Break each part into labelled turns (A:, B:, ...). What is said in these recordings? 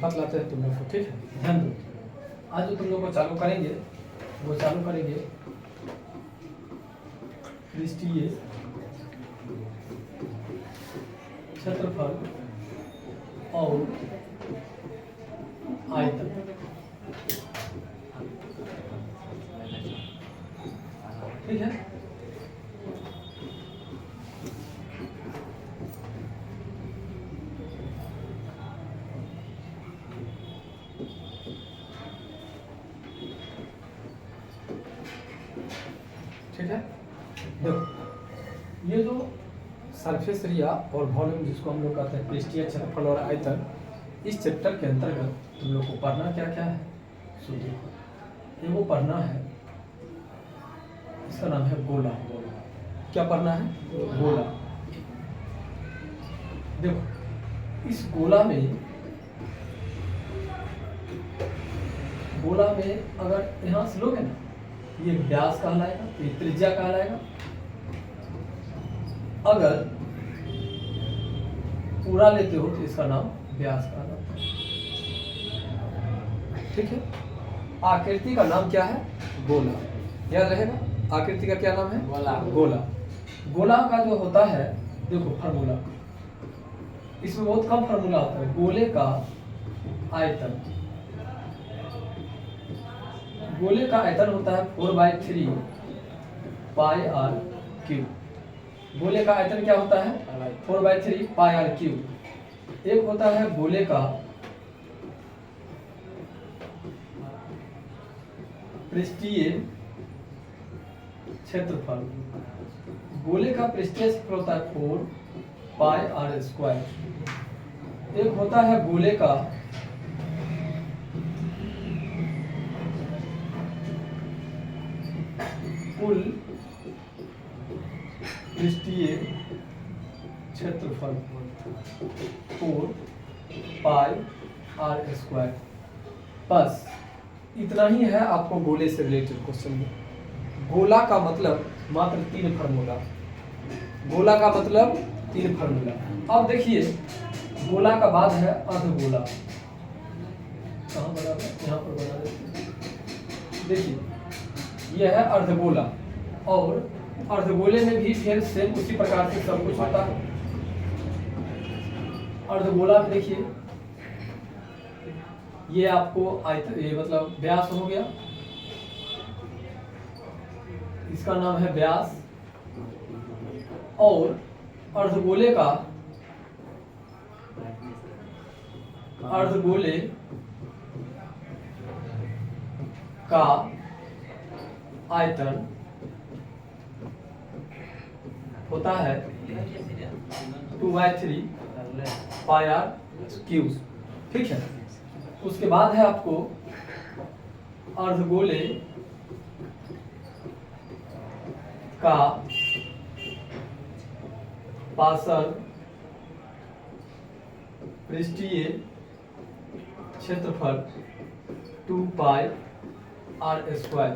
A: बतलाते हैं तुम लोग को, ठीक है, ध्यान दो। आज जो तुम लोग को चालू करेंगे वो चालू करेंगे पृष्ठीय क्षेत्रफल और आयतन। ठीक है, ठीक है। देखो ये जो सरफेस एरिया और वॉल्यूम जिसको हम लोग कहते हैं पृष्ठीय क्षेत्रफल और आयतन, इस चैप्टर के अंतर्गत तुम लोग को पढ़ना क्या क्या है, सो देखो ये वो पढ़ना है, इसका नाम है गोला। क्या पढ़ना है? गोला। देखो इस गोला में अगर यहां से लोगे ना, ये व्यास कहलाएगा, ये त्रिज्या कहलाएगा। अगर पूरा लेते हो तो इसका नाम व्यास कहलाता है। ठीक है, आकृति का नाम क्या है? गोला। याद रहेगा, आकृति का क्या नाम है? गोला। गोला। गोला का जो होता है, देखो फार्मूला, इसमें बहुत कम फार्मूला होता है। गोले का आयतन, गोले का आयतन होता है 4/3 पाई आर क्यूब। गोले का आयतन क्या होता है? 4/3 पाई आर क्यूब। एक होता है गोले का पृष्ठीय क्षेत्रफल। गोले का पृष्ठीय क्षेत्रफल होता है 4 पाई आर स्क्वायर। एक होता है गोले का कुल पृष्ठीय क्षेत्रफल 4 पाई आर स्क्वायर। बस इतना ही है आपको गोले से रिलेटेड क्वेश्चन में। गोला का मतलब मात्र 3 फार्मूला। गोला का मतलब 3 फार्मूला। अब देखिए गोला का बाद है अर्धगोला। कहाँ बना है? यहाँ पर बना देते। देखिए यह है अर्धगोला, और अर्धगोले में भी फिर सेम उसी प्रकार से सब कुछ होता है। अर्धगोला में देखिए ये आपको आयतन, ये मतलब व्यास हो गया, इसका नाम है व्यास। और अर्धगोले का आयतन होता है 2/3 पाई आर क्यूब। ठीक है, उसके बाद है आपको अर्धगोले का पार्श्व पृष्ठीय क्षेत्रफल 2 पाई आर स्क्वायर।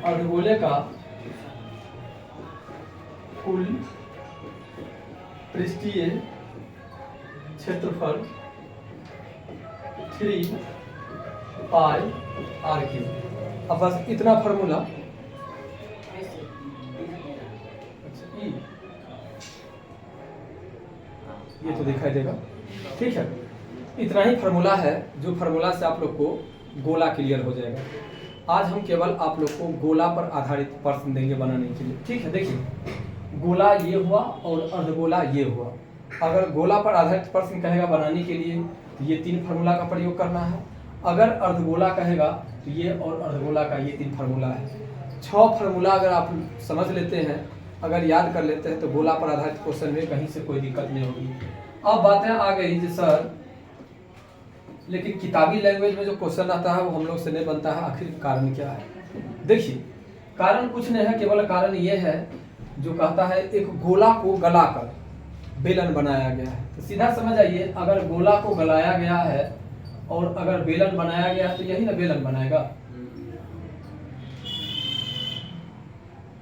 A: अर्धगोले का कुल पृष्ठीय क्षेत्रफल 3 पाई आर क्यूब। अब बस इतना फॉर्मूला, ये तो दिखाई देगा। ठीक है, इतना ही फार्मूला है जो फार्मूला से आप लोग को गोला क्लियर हो जाएगा। आज हम केवल आप लोग को गोला पर आधारित प्रश्न देंगे बनाने के लिए। ठीक है, देखिए गोला ये हुआ और अर्धगोला ये हुआ। अगर गोला पर आधारित प्रश्न कहेगा बनाने के लिए तो ये 3 फार्मूला का प्रयोग करना है। अगर अर्धगोला कहेगा तो ये और अर्धगोला का ये 3 फार्मूला है। 6 फार्मूला अगर आप समझ लेते हैं, अगर याद कर लेते हैं, तो गोला पर आधारित क्वेश्चन में कहीं से कोई दिक्कत नहीं होगी। अब बातें आ गई जी सर, लेकिन किताबी लैंग्वेज में जो क्वेश्चन आता है वो हम लोग से नहीं बनता है, आखिर कारण क्या है? देखिए कारण कुछ नहीं है, केवल कारण ये है जो कहता है एक गोला को गलाकर बेलन बनाया गया है। तो सीधा समझ आइए, अगर गोला को गलाया गया है और अगर बेलन बनाया गया है तो यही ना बेलन बनाएगा।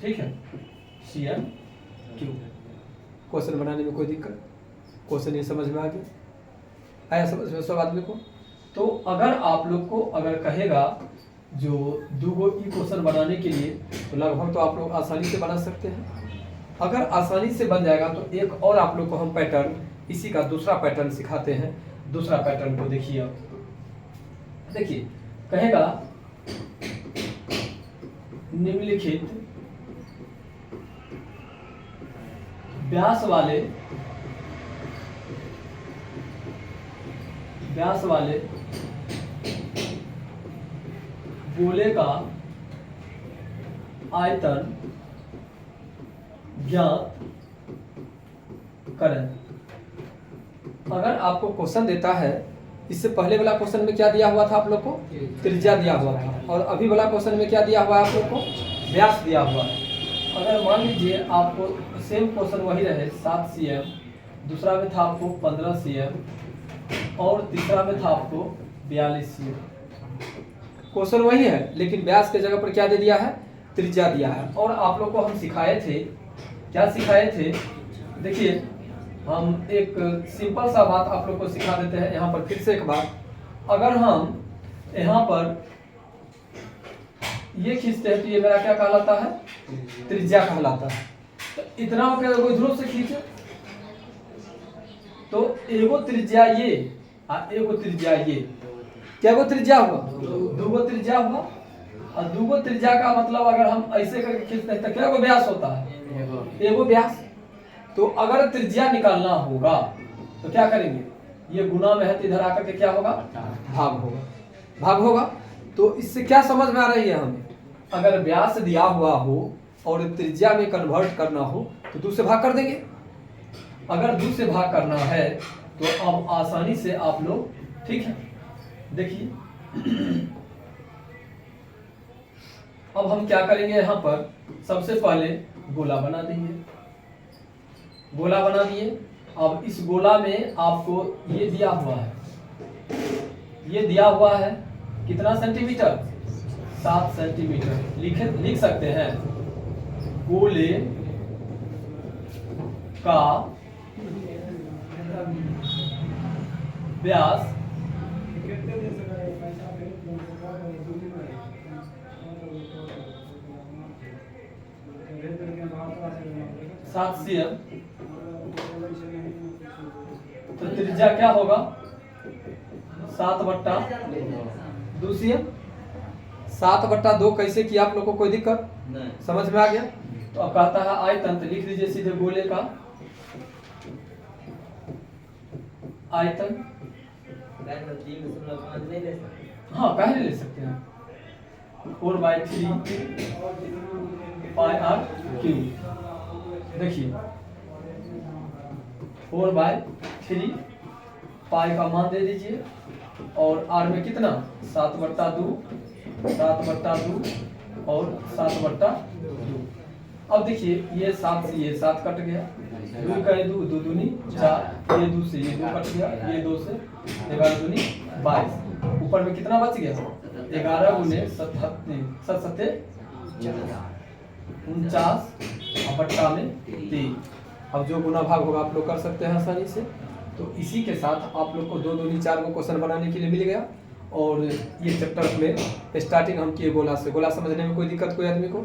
A: ठीक है, CM क्यू। क्वेश्चन बनाने में कोई दिक्कत? क्वेश्चन ये समझ में आ गया? आया समझ में सब आदमी को? तो अगर आप लोग को अगर कहेगा जो दो क्वेश्चन बनाने के लिए, तो लगभग तो आप लोग आसानी से बना सकते हैं। अगर आसानी से बन जाएगा तो एक और आप लोग को हम पैटर्न, इसी का दूसरा पैटर्न सिखाते हैं। दूसरा पैटर्न को देखिए आप, देखिए कहेगा निम्नलिखित व्यास वाले गोले का आयतन ज्ञात करें। अगर आपको क्वेश्चन देता है, इससे पहले वाला क्वेश्चन में क्या दिया हुआ था आप लोग को? त्रिज्या दिया हुआ था, और अभी वाला क्वेश्चन में क्या दिया हुआ है आप लोग को? व्यास दिया हुआ है। अगर मान लीजिए आपको सेम क्वेश्चन वही रहे 7 cm, दूसरा में था आपको 15 cm और तीसरा में था आपको 42 cm। क्वेश्चन वही है, लेकिन व्यास के जगह पर क्या दे दिया है? त्रिज्या दिया है। और आप लोग को हम सिखाए थे, क्या सिखाए थे? देखिए हम एक सिंपल सा बात आप लोग को सिखा देते हैं यहाँ पर फिर से एक बार। अगर हम यहाँ पर ये खींचते हैं तो ये मेरा क्या कहलाता है? त्रिज्या कहलाता है। तो इतना हो गया, इधरों से खींचे तो एगो त्रिज्या ये और एगो त्रिज्या ये, क्या गो त्रिज्या हुआ? दूगो त्रिज्या हुआ। और दूगो त्रिज्या का मतलब अगर हम ऐसे करके खींचते हैं तो क्या गो व्यास होता है? एगो व्यास। तो अगर त्रिज्या निकालना होगा तो क्या करेंगे? ये गुना में है तो इधर आकर के क्या होगा? भाग होगा। भाग होगा। तो इससे क्या समझ में आ रही है हमें? अगर व्यास दिया हुआ हो और त्रिज्या में कन्वर्ट करना हो तो 2 से भाग कर देंगे। अगर 2 से भाग करना है तो अब आसानी से आप लोग, ठीक है, देखिए अब हम क्या करेंगे? यहाँ पर सबसे पहले गोला बना देंगे। गोला बना दिए। अब इस गोला में आपको ये दिया हुआ है, ये दिया हुआ है कितना सेंटीमीटर? 7 सेंटीमीटर। लिख सकते हैं गोले का व्यास 7 cm, तो त्रिज्या क्या होगा? 7/2 cm। 7/2 कैसे किया आप लोग को? कोई दिक्कत? समझ में आ गया? तो अब कहता है आयतन, तो लिख लीजिए सीधे गोले का आयतन। हाँ कहे ले सकते हैं, 4/3 πr³। देखिए 4/3 पाई का मान दे दीजिए, और आर में कितना? 7/2 और 7/2। अब देखिए ये 7 से ये 7 कट गया, 2 का 2, 2 दूनी 4, ये 2 से ये 2 कट गया, ये 2 से 11 दूनी 22। ऊपर में कितना बच गया? 11 गुने 7 49 और बट्टा में 3। अब जो गुना भाग होगा आप लोग कर सकते हैं आसानी से। तो इसी के साथ आप लोग को 2 दूनी 4 को क्वेश्चन बनाने के लिए मिल गया। और ये चैप्टर में स्टार्टिंग हम किए गोला से। गोला समझने में कोई दिक्कत कोई आदमी को?